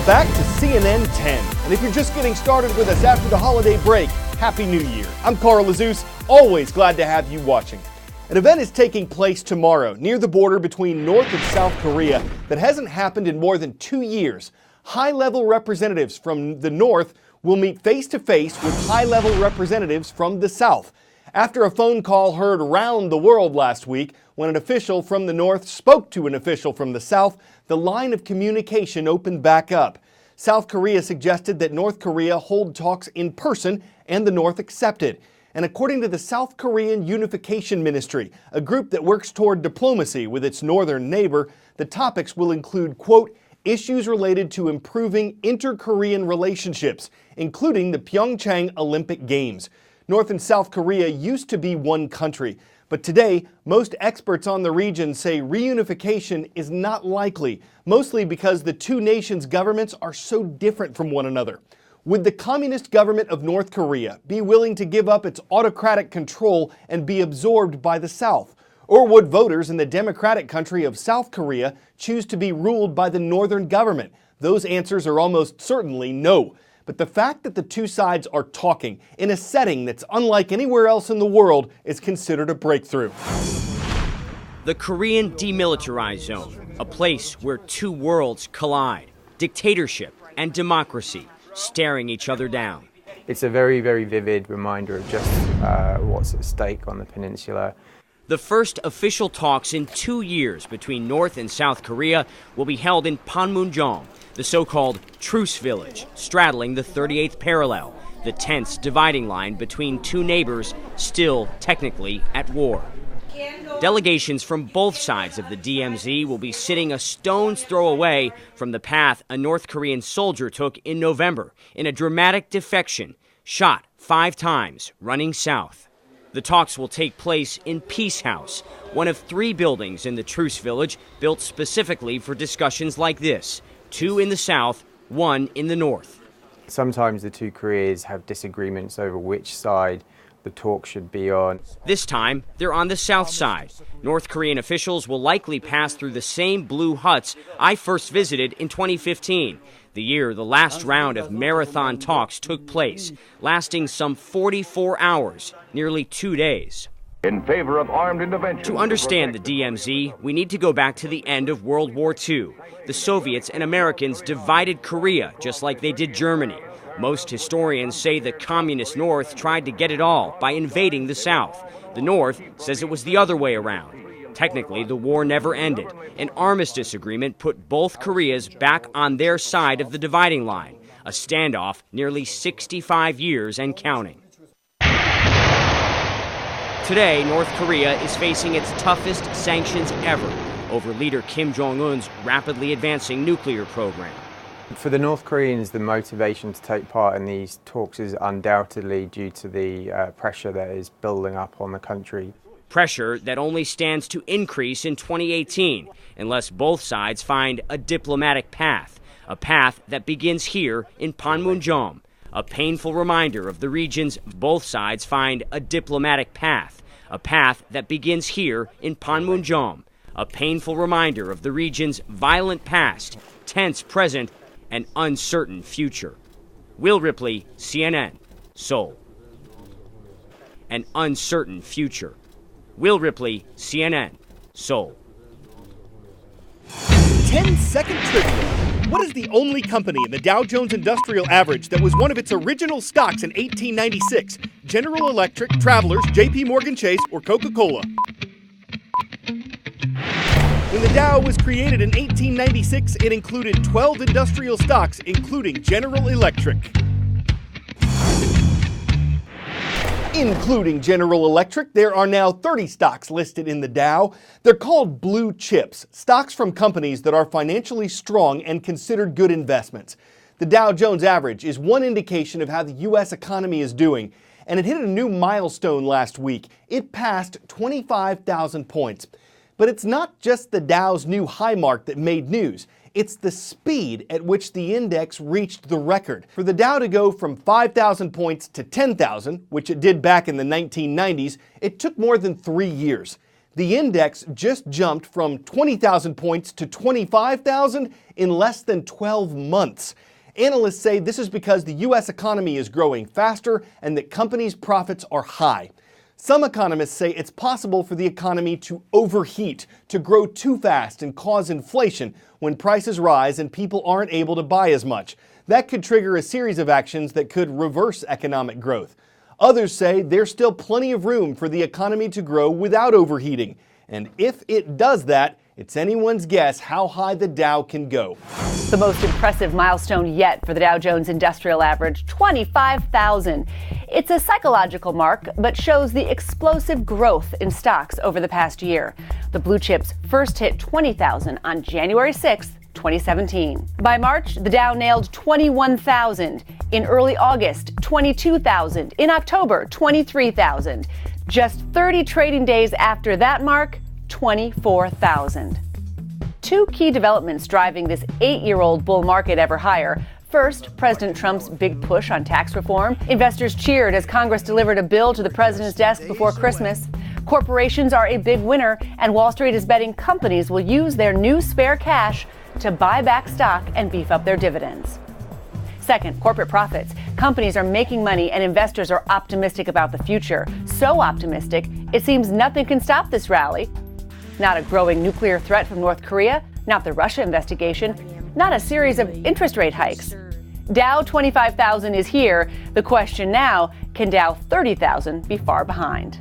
Welcome back to CNN 10. And if you're just getting started with us after the holiday break, Happy New Year. I'm Carl Azuz, always glad to have you watching. An event is taking place tomorrow near the border between North and South Korea that hasn't happened in more than 2 years. High-level representatives from the North will meet face-to-face with high-level representatives from the South. After a phone call heard around the world last week, when an official from the North spoke to an official from the South, the line of communication opened back up. South Korea suggested that North Korea hold talks in person, and the North accepted. And according to the South Korean Unification Ministry, a group that works toward diplomacy with its northern neighbor, the topics will include, quote, issues related to improving inter-Korean relationships, including the Pyeongchang Olympic Games. North and South Korea used to be one country, but today, most experts on the region say reunification is not likely, mostly because the two nations' governments are so different from one another. Would the communist government of North Korea be willing to give up its autocratic control and be absorbed by the South? Or would voters in the democratic country of South Korea choose to be ruled by the northern government? Those answers are almost certainly no. But the fact that the two sides are talking in a setting that's unlike anywhere else in the world is considered a breakthrough. The Korean Demilitarized Zone, a place where two worlds collide, dictatorship and democracy staring each other down. It's a very, very vivid reminder of just what's at stake on the peninsula. The first official talks in 2 years between North and South Korea will be held in Panmunjom, the so-called truce village, straddling the 38th parallel, the tense dividing line between two neighbors still technically at war. Delegations from both sides of the DMZ will be sitting a stone's throw away from the path a North Korean soldier took in November in a dramatic defection, shot 5 times, running south. The talks will take place in Peace House, one of 3 buildings in the truce village built specifically for discussions like this, 2 in the south, 1 in the north. Sometimes the two Koreas have disagreements over which side the talk should be on. This time, they're on the south side. North Korean officials will likely pass through the same blue huts I first visited in 2015, the year the last round of marathon talks took place, lasting some 44 hours, nearly 2 days. In favor of armed intervention. To understand the DMZ, we need to go back to the end of World War II. The Soviets and Americans divided Korea just like they did Germany. Most historians say the communist North tried to get it all by invading the South. The North says it was the other way around. Technically, the war never ended. An armistice agreement put both Koreas back on their side of the dividing line. A standoff nearly 65 years and counting. Today, North Korea is facing its toughest sanctions ever over leader Kim Jong-un's rapidly advancing nuclear program. For the North Koreans, the motivation to take part in these talks is undoubtedly due to the pressure that is building up on the country. Pressure that only stands to increase in 2018 unless both sides find a diplomatic path, a path that begins here in Panmunjom. A painful reminder of the region's both sides find a diplomatic path, a path that begins here in Panmunjom. A painful reminder of the region's violent past, tense present, and uncertain future. Will Ripley, CNN, Seoul. An uncertain future. Will Ripley, CNN, Seoul. 10-second trivia. What is the only company in the Dow Jones Industrial Average that was one of its original stocks in 1896? General Electric, Travelers, JP Morgan Chase, or Coca-Cola? When the Dow was created in 1896, it included 12 industrial stocks, including General Electric. Including General Electric, there are now 30 stocks listed in the Dow. They're called blue chips, stocks from companies that are financially strong and considered good investments. The Dow Jones Average is one indication of how the U.S. economy is doing, and it hit a new milestone last week. It passed 25,000 points. But it's not just the Dow's new high mark that made news. It's the speed at which the index reached the record. For the Dow to go from 5,000 points to 10,000, which it did back in the 1990s, it took more than 3 years. The index just jumped from 20,000 points to 25,000 in less than 12 months. Analysts say this is because the U.S. economy is growing faster and that companies' profits are high. Some economists say it's possible for the economy to overheat, to grow too fast and cause inflation when prices rise and people aren't able to buy as much. That could trigger a series of actions that could reverse economic growth. Others say there's still plenty of room for the economy to grow without overheating. And if it does that, it's anyone's guess how high the Dow can go. The most impressive milestone yet for the Dow Jones Industrial Average, 25,000. It's a psychological mark, but shows the explosive growth in stocks over the past year. The blue chips first hit 20,000 on January 6th, 2017. By March, the Dow nailed 21,000. In early August, 22,000. In October, 23,000. Just 30 trading days after that mark, 24,000. Two key developments driving this 8-year-old bull market ever higher. First, President Trump's big push on tax reform. Investors cheered as Congress delivered a bill to the president's desk before Christmas. Corporations are a big winner, and Wall Street is betting companies will use their new spare cash to buy back stock and beef up their dividends. Second, corporate profits. Companies are making money and investors are optimistic about the future. So optimistic, it seems nothing can stop this rally. Not a growing nuclear threat from North Korea, not the Russia investigation, not a series of interest rate hikes. Dow 25,000 is here. The question now, can Dow 30,000 be far behind?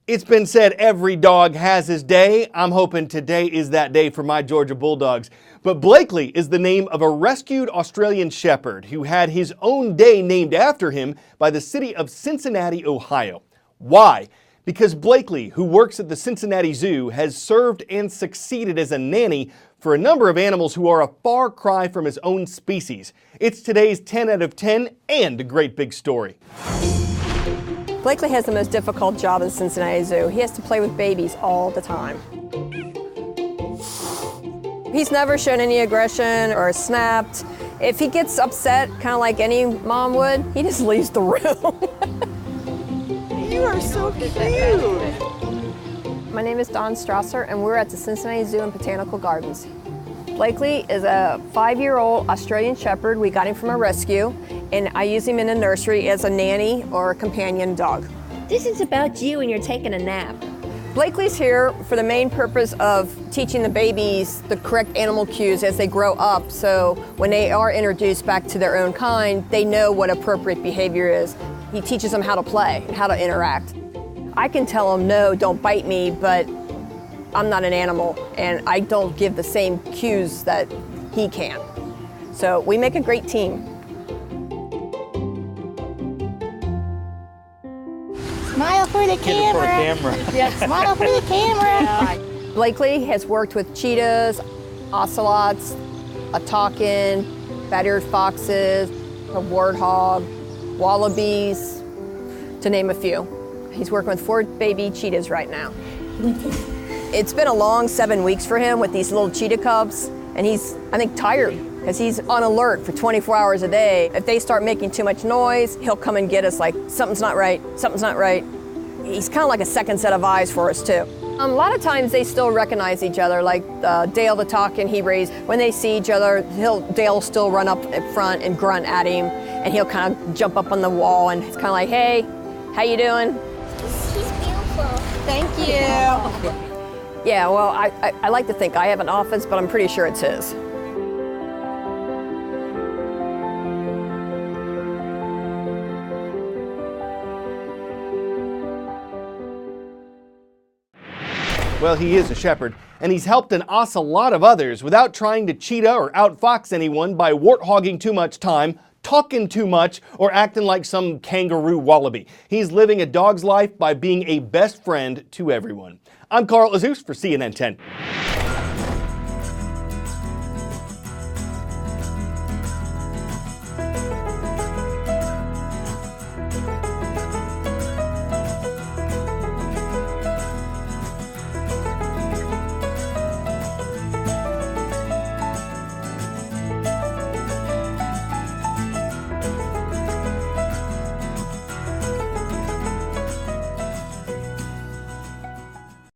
It's been said every dog has his day. I'm hoping today is that day for my Georgia Bulldogs. But Blakely is the name of a rescued Australian Shepherd who had his own day named after him by the city of Cincinnati, Ohio. Why? Because Blakely, who works at the Cincinnati Zoo, has served and succeeded as a nanny for a number of animals who are a far cry from his own species. It's today's 10 out of 10 and a great big story. Blakely has the most difficult job at the Cincinnati Zoo. He has to play with babies all the time. He's never shown any aggression or snapped. If he gets upset, kind of like any mom would, he just leaves the room. You are so cute. My name is Dawn Strasser, and we're at the Cincinnati Zoo and Botanical Gardens. Blakely is a 5-year-old Australian Shepherd. We got him from a rescue, and I use him in the nursery as a nanny or a companion dog. This is about you when you're taking a nap. Blakely's here for the main purpose of teaching the babies the correct animal cues as they grow up, so when they are introduced back to their own kind, they know what appropriate behavior is. He teaches them how to play and how to interact. I can tell them, no, don't bite me, but I'm not an animal, and I don't give the same cues that he can. So we make a great team. Smile for the camera. Yeah, smile for the camera. Blakely has worked with cheetahs, ocelots, a takin, bat-eared foxes, a warthog, wallabies, to name a few. He's working with 4 baby cheetahs right now. It's been a long 7 weeks for him with these little cheetah cubs, and he's, I think, tired because he's on alert for 24 hours a day. If they start making too much noise, he'll come and get us like, something's not right, something's not right. He's kind of like a second set of eyes for us too. A lot of times they still recognize each other, like Dale the Takin he raised. When they see each other, Dale will still run up in front and grunt at him, and he'll kind of jump up on the wall, and it's kind of like, hey, how you doing? He's beautiful. Thank you. Yeah, well, I like to think I have an office, but I'm pretty sure it's his. Well, he is a shepherd, and he's helped an ocelot of others without trying to cheetah or outfox anyone by warthogging too much time, talking too much, or acting like some kangaroo wallaby. He's living a dog's life by being a best friend to everyone. I'm Carl Azuz for CNN 10.